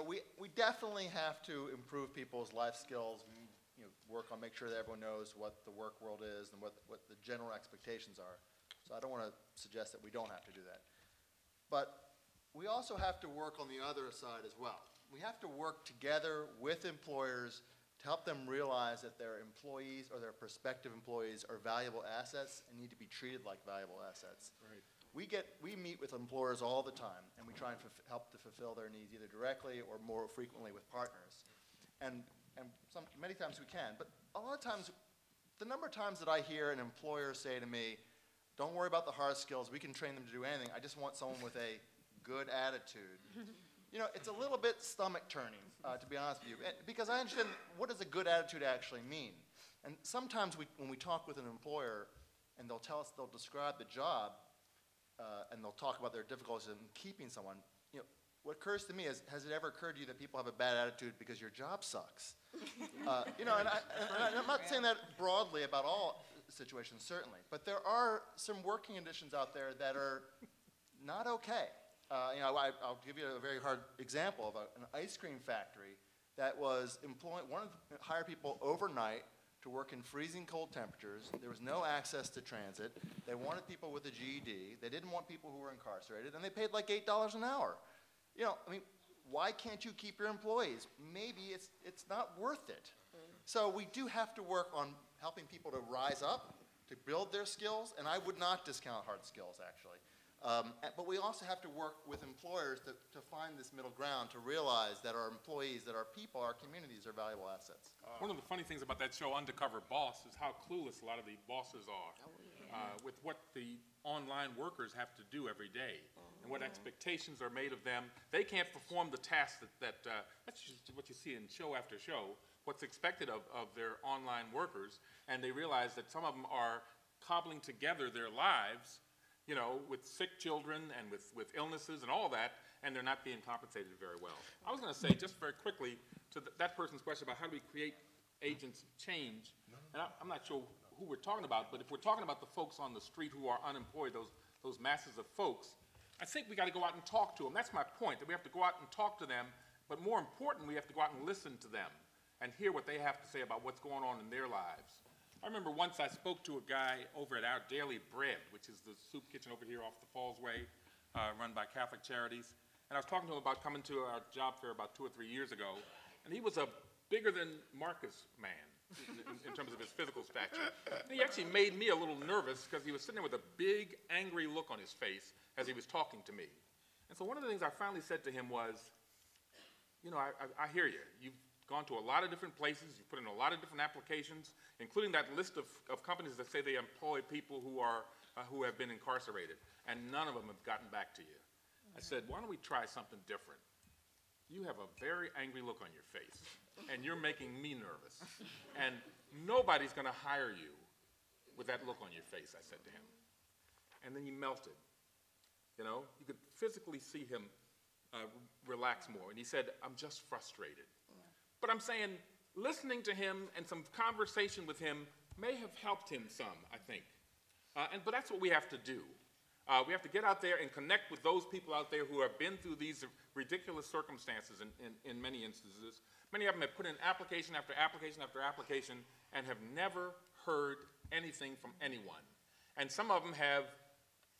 we definitely have to improve people's life skills, and, work on make sure that everyone knows what the work world is and what the general expectations are. So I don't want to suggest that we don't have to do that. But we also have to work on the other side as well. We have to work together with employers to help them realize that their employees or their prospective employees are valuable assets and need to be treated like valuable assets. Right. We meet with employers all the time, and we try and help to fulfill their needs either directly or more frequently with partners. And many times we can, but a lot of times, the number of times that I hear an employer say to me, don't worry about the hard skills, we can train them to do anything, I just want someone with a good attitude. It's a little bit stomach turning, to be honest with you, because I understand what does a good attitude actually mean. And sometimes when we talk with an employer and they'll describe the job and they'll talk about their difficulties in keeping someone, what occurs to me is, has it ever occurred to you that people have a bad attitude because your job sucks? And I'm not saying that broadly about all situations, certainly, but there are some working conditions out there that are not okay. I'll give you a very hard example of an ice cream factory that was wanted to hire people overnight to work in freezing cold temperatures. There was no access to transit. They wanted people with a GED. They didn't want people who were incarcerated, and they paid like $8 an hour. Why can't you keep your employees? Maybe it's not worth it. So we do have to work on helping people to rise up, to build their skills, and I would not discount hard skills, actually. But we also have to work with employers to find this middle ground, to realize that our employees, that our people, our communities are valuable assets. One of the funny things about that show, Undercover Boss, is how clueless a lot of the bosses are with what the online workers have to do every day and what expectations are made of them. They can't perform the tasks that's what you see in show after show, what's expected of their online workers, and they realize that some of them are cobbling together their lives with sick children and with illnesses and all that, and they're not being compensated very well. I was going to say, just very quickly, to that person's question about how do we create agents change, and I'm not sure who we're talking about, but if we're talking about the folks on the street who are unemployed, those masses of folks, I think we got to go out and talk to them. That's my point, that we have to go out and talk to them, but more important, we have to go out and listen to them and hear what they have to say about what's going on in their lives. I remember once I spoke to a guy over at Our Daily Bread, which is the soup kitchen over here off the Falls Way, run by Catholic Charities. And I was talking to him about coming to our job fair about 2 or 3 years ago. And he was a bigger than Marques man in terms of his physical stature. And he actually made me a little nervous because he was sitting there with a big, angry look on his face as he was talking to me. And so one of the things I finally said to him was, I hear you. You've gone to a lot of different places, you've put in a lot of different applications, including that list of companies that say they employ people who have been incarcerated, and none of them have gotten back to you. I said, why don't we try something different? You have a very angry look on your face, and you're making me nervous. And nobody's going to hire you with that look on your face, I said to him. And then he melted. You could physically see him relax more. And he said, I'm just frustrated. But I'm saying, listening to him and some conversation with him may have helped him some, I think. But that's what we have to do. We have to get out there and connect with those people out there who have been through these ridiculous circumstances in many instances. Many of them have put in application after application after application and have never heard anything from anyone. And some of them have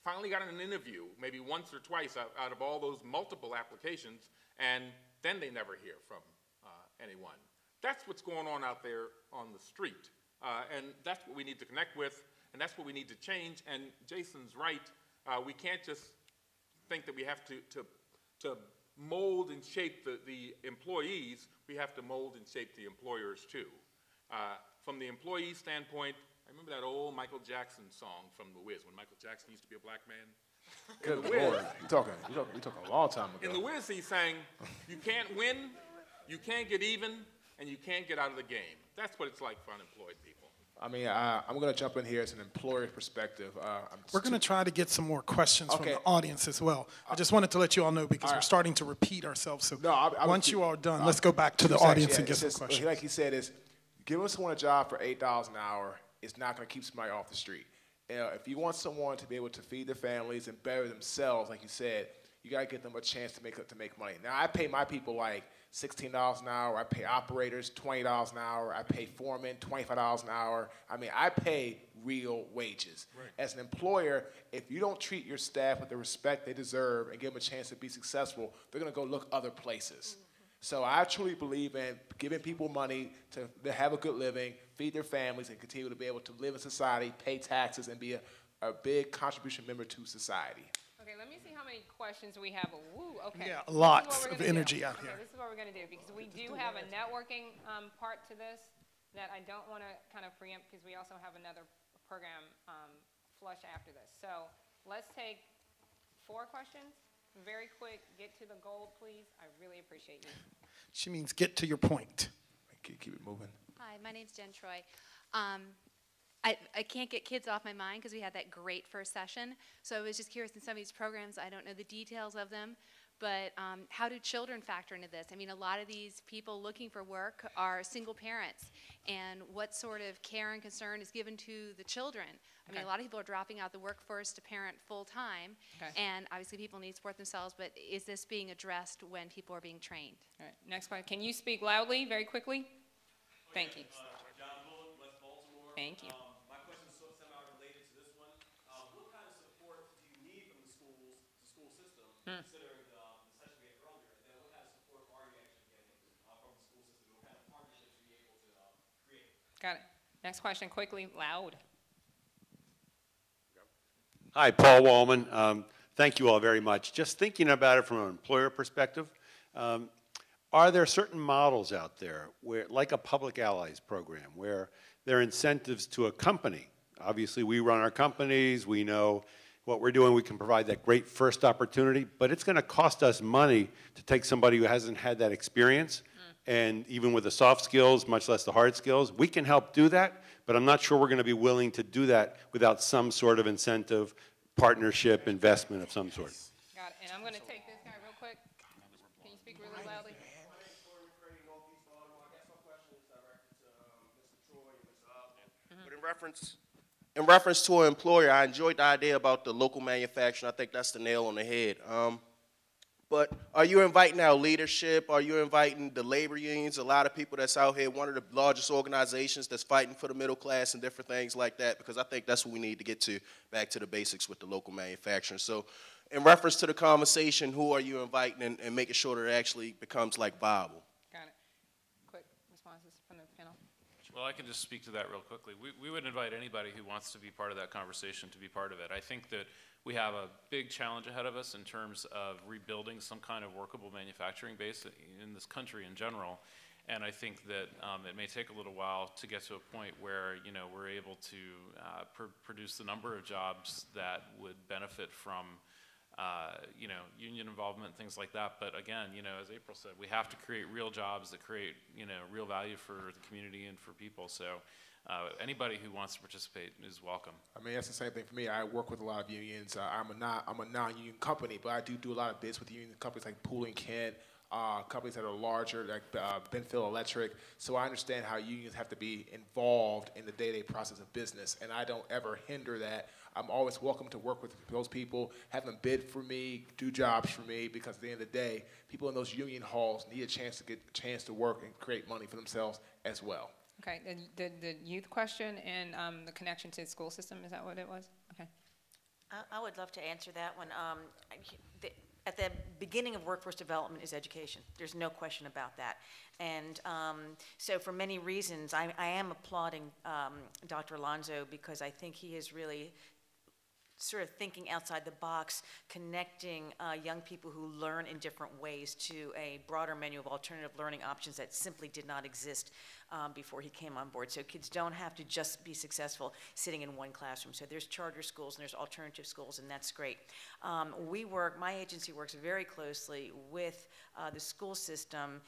finally gotten an interview, maybe once or twice out of all those multiple applications, and then they never hear from anyone. That's what's going on out there on the street. And that's what we need to connect with, and that's what we need to change. And Jason's right. We can't just think that we have to mold and shape the employees. We have to mold and shape the employers too. From the employee standpoint, I remember that old Michael Jackson song from The Wiz, when Michael Jackson used to be a black man. Good Lord. You're talking a long time ago. In The Wiz, he sang, you can't win, you can't get even, and you can't get out of the game. That's what it's like for unemployed people. I mean, I'm going to jump in here as an employer perspective. We're going to try to get some more questions from the audience as well. I just wanted to let you all know because we're starting to repeat ourselves. So once you are done, let's go back to the audience and get some questions. Like he said, is giving someone a job for $8 an hour is not going to keep somebody off the street. If you want someone to be able to feed their families and better themselves, like you said, you got to give them a chance to make money. Now, I pay my people like $16 an hour. I pay operators $20 an hour. I pay foremen $25 an hour. I mean, I pay real wages. Right. As an employer, if you don't treat your staff with the respect they deserve and give them a chance to be successful, they're going to go look other places. So I truly believe in giving people money to have a good living, feed their families, and continue to be able to live in society, pay taxes, and be a big contribution member to society. Okay, let me see how many questions we have. Woo, okay. Yeah, lots of energy out here. Okay, this is what we're going to do, because we do have a networking part to this that I don't want to kind of preempt, because we also have another program flush after this. So let's take 4 questions. Very quick, get to the goal, please. I really appreciate you. She means get to your point. Keep it moving. Hi, my name's Jen Troy. I can't get kids off my mind because we had that great first session. So I was just curious, in some of these programs, I don't know the details of them, but how do children factor into this? I mean, a lot of these people looking for work are single parents, and what sort of care and concern is given to the children? I mean, a lot of people are dropping out the workforce to parent full-time, and obviously people need to support themselves, but is this being addressed when people are being trained? All right, next question. Can you speak loudly, very quickly? Thank you. John Bullock, West Baltimore. Thank you. My question is semi-related to this one. What kind of support do you need from the school system, considering the session we had earlier? And then what kind of support are you actually getting from the school system? What kind of partnerships are you able to create? Got it. Next question, quickly, loud. Hi, Paul Wallman. Thank you all very much. Just thinking about it from an employer perspective, are there certain models out there where, like a Public Allies program, where there are incentives to a company? Obviously, we run our companies, we know what we're doing, we can provide that great first opportunity, but it's going to cost us money to take somebody who hasn't had that experience, and even with the soft skills, much less the hard skills, we can help do that, but I'm not sure we're going to be willing to do that without some sort of incentive, partnership, investment of some sort. Got it. And I'm going to take this guy real quick. Can you speak really loudly? But in reference to an employer, I enjoyed the idea about the local manufacturing. I think that's the nail on the head. But are you inviting our leadership? Are you inviting the labor unions? A lot of people that's out here, one of the largest organizations that's fighting for the middle class and different things like that, because I think that's what we need to get to, back to the basics with the local manufacturing. So in reference to the conversation, who are you inviting and making sure that it actually becomes like viable? Got it. Quick responses from the panel. Well, I can just speak to that real quickly. We would invite anybody who wants to be part of that conversation to be part of it. I think that we have a big challenge ahead of us in terms of rebuilding some kind of workable manufacturing base in this country in general. And I think that it may take a little while to get to a point where, you know, we're able to produce the number of jobs that would benefit from you know, union involvement, things like that. But again, you know, as April said, we have to create real jobs that create, you know, real value for the community and for people. So anybody who wants to participate is welcome. I mean, that's the same thing for me. I work with a lot of unions. I'm a non-union company, but I do a lot of bids with union companies like Pool & Kent, companies that are larger, like Benfield Electric. So I understand how unions have to be involved in the day-to-day process of business, and I don't ever hinder that. I'm always welcome to work with those people, have them bid for me, do jobs for me, because at the end of the day, people in those union halls need a chance to work and create money for themselves as well. Okay, the youth question and the connection to the school system, is that what it was? Okay. I would love to answer that one. At the beginning of workforce development is education. There's no question about that. And so for many reasons, I am applauding Dr. Alonso, because I think he is really sort of thinking outside the box, connecting young people who learn in different ways to a broader menu of alternative learning options that simply did not exist before he came on board. So kids don't have to just be successful sitting in one classroom. So there's charter schools and there's alternative schools, and that's great. My agency works very closely with the school system,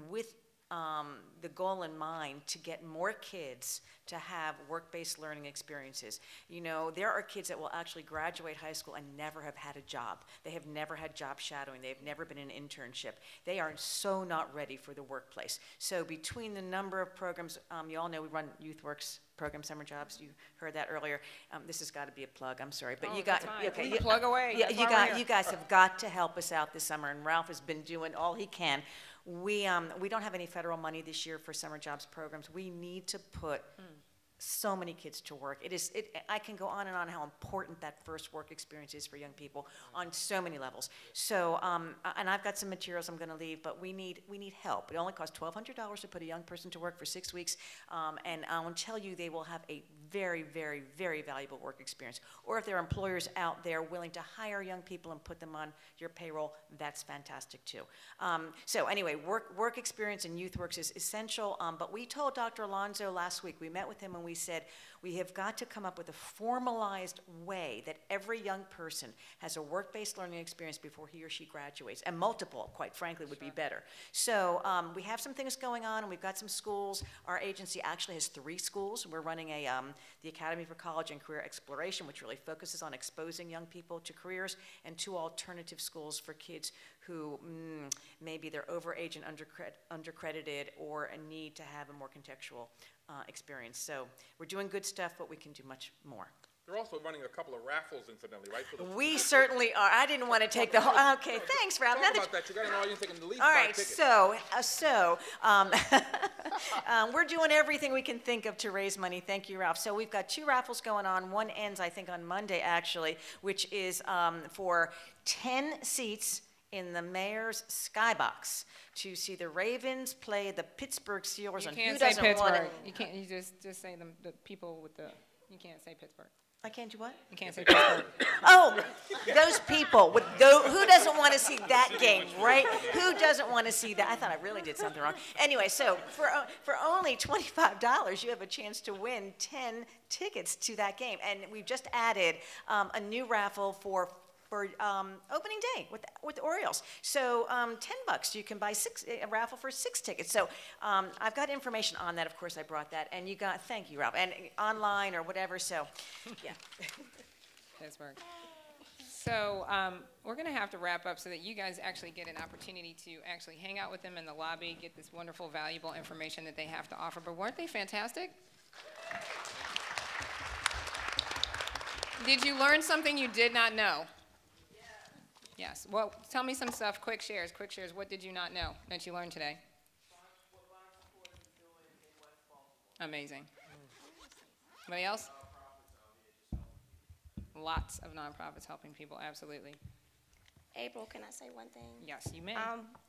with the goal in mind to get more kids to have work-based learning experiences. You know, there are kids that will actually graduate high school and never have had a job. They have never had job shadowing. They've never been in an internship. They are so not ready for the workplace. So between the number of programs, you all know we run YouthWorks program, summer jobs. You heard that earlier. This has got to be a plug. I'm sorry, but you got okay. Plug away. Yeah, you guys have got to help us out this summer, and Ralph has been doing all he can. We don't have any federal money this year for summer jobs programs. We need to put so many kids to work. I can go on and on how important that first work experience is for young people on so many levels. So, and I've got some materials I'm going to leave, but we need help. It only costs $1,200 to put a young person to work for 6 weeks, and I'll tell you they will have a very, very, very valuable work experience. Or if there are employers out there willing to hire young people and put them on your payroll, that's fantastic too. So anyway, work experience in YouthWorks is essential, but we told Dr. Alonso last week, we met with him and we said, we have got to come up with a formalized way that every young person has a work-based learning experience before he or she graduates, and multiple, quite frankly, would be better. So we have some things going on, and we've got some schools. Our agency actually has 3 schools. We're running the Academy for College and Career Exploration, which really focuses on exposing young people to careers, and 2 alternative schools for kids who maybe they're overage and undercredited or need to have a more contextual experience. So we're doing good stuff, but we can do much more. They're also running a couple of raffles, incidentally, right? We certainly are. I didn't want to take the whole. Okay, thanks, Ralph. Talk about that. You got an audience that can at least all buy right, tickets. We're doing everything we can think of to raise money. Thank you, Ralph. So we've got 2 raffles going on. One ends, I think, on Monday, actually, which is for 10 seats in the Mayor's Skybox to see the Ravens play the Pittsburgh Steelers. You and can't who say doesn't Pittsburgh. want You can't. You just say the people with the. You can't say Pittsburgh. I can't do what? You can't say Pittsburgh. Oh, those people. Who doesn't want to see that game, right? Who doesn't want to see that? I thought I really did something wrong. Anyway, so for only $25, you have a chance to win 10 tickets to that game. And we've just added a new raffle for opening day with the Orioles. So $10, you can buy a raffle for 6 tickets. So I've got information on that. Of course, I brought that. And thank you, Ralph. And online or whatever, so yeah. Pittsburgh. So we're going to have to wrap up so that you guys actually get an opportunity to actually hang out with them in the lobby, get this wonderful, valuable information that they have to offer. But weren't they fantastic? Did you learn something you did not know? Yes. Well, tell me some stuff. Quick shares. Quick shares. What did you not know that you learned today? Amazing. Anybody else? Lots of nonprofits helping people. Absolutely. April, can I say one thing? Yes, you may.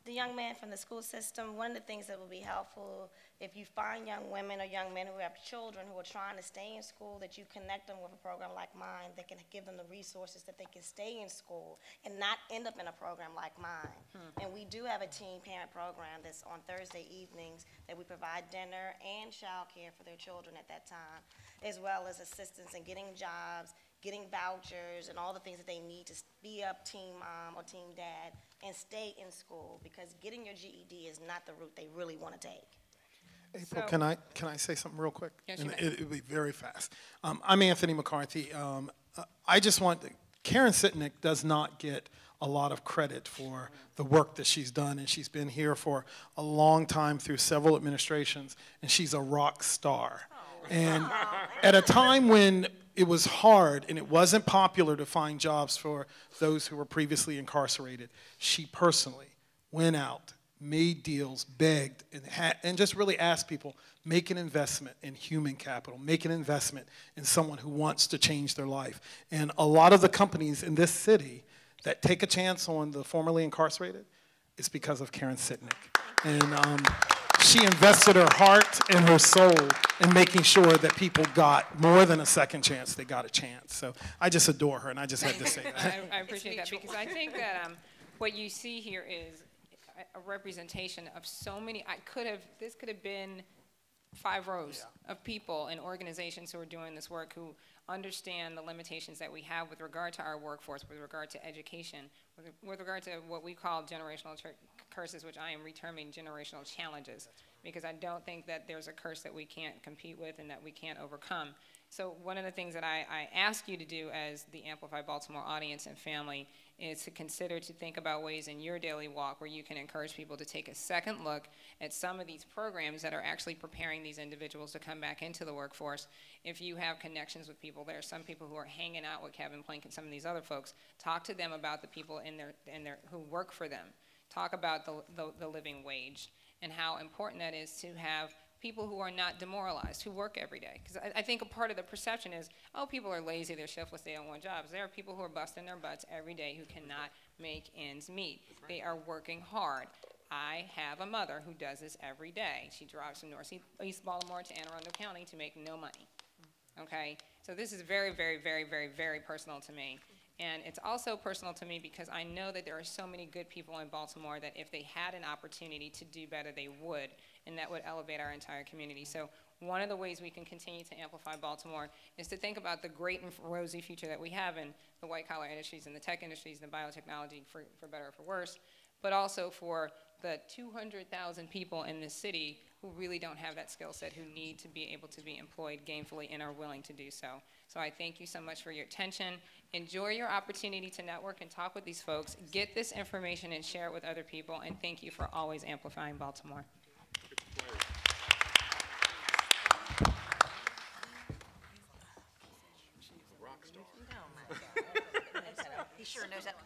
The young man from the school system, one of the things that will be helpful, if you find young women or young men who have children who are trying to stay in school, that you connect them with a program like mine that can give them the resources that they can stay in school and not end up in a program like mine. And we do have a teen parent program that's on Thursday evenings that we provide dinner and childcare for their children at that time, as well as assistance in getting jobs, getting vouchers, and all the things that they need to be up teen mom or teen dad and stay in school, because getting your GED is not the route they really want to take. April, can I say something real quick? Yes, and you may. it'll be very fast. I'm Anthony McCarthy. I just want Karen Sitnick does not get a lot of credit for the work that she's done, and she's been here for a long time through several administrations, and she's a rock star. And at a time when it was hard and it wasn't popular to find jobs for those who were previously incarcerated, she personally went out, made deals, begged, and just really asked people, make an investment in human capital, make an investment in someone who wants to change their life. And a lot of the companies in this city that take a chance on the formerly incarcerated, it's because of Karen Sitnick. And she invested her heart and her soul in making sure that people got more than a second chance, they got a chance. So I just adore her, and I just had to say that. I appreciate that, because I think that what you see here is a representation of so many. This could have been 5 rows of people and organizations who are doing this work, who understand the limitations that we have with regard to our workforce, with regard to education, with regard to what we call generational curses, which I am reterming generational challenges, because I don't think that there's a curse that we can't compete with and that we can't overcome. So one of the things that I ask you to do as the Amplify Baltimore audience and family is to consider to think about ways in your daily walk where you can encourage people to take a second look at some of these programs that are actually preparing these individuals to come back into the workforce. If you have connections with people, there are some people who are hanging out with Kevin Plank and some of these other folks. Talk to them about the people who work for them. Talk about the living wage and how important that is to have people who are not demoralized, who work every day. Because I think a part of the perception is, oh, people are lazy, they're shiftless, they don't want jobs. There are people who are busting their butts every day who cannot make ends meet. They are working hard. I have a mother who does this every day. She drives from Northeast Baltimore to Anne Arundel County to make no money. Okay? So this is very, very, very, very, very personal to me. And it's also personal to me because I know that there are so many good people in Baltimore that if they had an opportunity to do better, they would, and that would elevate our entire community. So one of the ways we can continue to amplify Baltimore is to think about the great and rosy future that we have in the white-collar industries and the tech industries and the biotechnology, for better or for worse, but also for the 200,000 people in this city who really don't have that skill set, who need to be able to be employed gainfully and are willing to do so. So I thank you so much for your attention. Enjoy your opportunity to network and talk with these folks. Get this information and share it with other people. And thank you for always amplifying Baltimore. He sure knows that one.